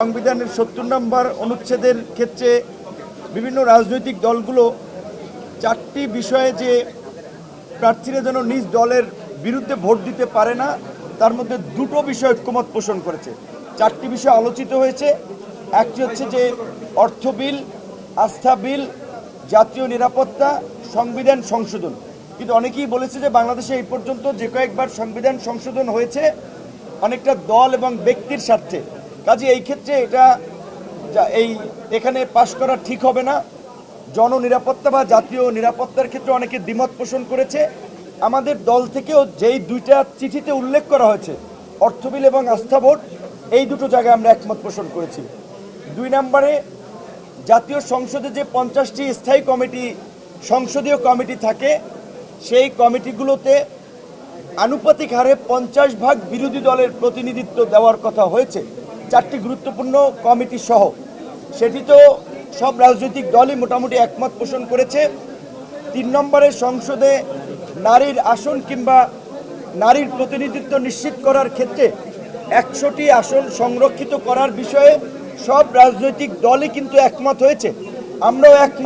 সংবিধানের ৭০ নম্বর অনুচ্ছেদের ক্ষেত্রে বিভিন্ন রাজনৈতিক দলগুলো চারটি বিষয়ে যে প্রার্থীরা যেন নিজ দলের বিরুদ্ধে ভোট দিতে পারে না, তার মধ্যে দুটো বিষয় ঐক্যমত পোষণ করেছে। চারটি বিষয় আলোচিত হয়েছে। একটি হচ্ছে যে অর্থ বিল, আস্থা বিল, জাতীয় নিরাপত্তা, সংবিধান সংশোধন। কিন্তু অনেকেই বলেছে যে বাংলাদেশে এই পর্যন্ত যে কয়েকবার সংবিধান সংশোধন হয়েছে অনেকটা দল এবং ব্যক্তির স্বার্থে, কাজে এই ক্ষেত্রে এখানে পাশ করা ঠিক হবে না। জননিরাপত্তা বা জাতীয় নিরাপত্তার ক্ষেত্রে অনেকে দ্বিমত পোষণ করেছে। আমাদের দল থেকেও যেই দুইটা চিঠিতে উল্লেখ করা হয়েছে, অর্থ বিল এবং আস্থা ভোট, এই দুটো জায়গায় আমরা একমত পোষণ করেছি। ২ নম্বরে জাতীয় সংসদে যে 50টি স্থায়ী কমিটি, সংসদীয় কমিটি থাকে, সেই কমিটিগুলোতে আনুপাতিক হারে 50% বিরোধী দলের প্রতিনিধিত্ব দেওয়ার কথা হয়েছে, চারটি গুরুত্বপূর্ণ কমিটি সহ। সেটি তো সব রাজনৈতিক দলই মোটামুটি একমত পোষণ করেছে। ৩ নম্বরে সংসদে নারীর আসন কিংবা নারীর প্রতিনিধিত্ব নিশ্চিত করার ক্ষেত্রে 100টি আসন সংরক্ষিত করার বিষয়ে সব রাজনৈতিক দলই কিন্তু একমত হয়েছে, আমরাও একমত।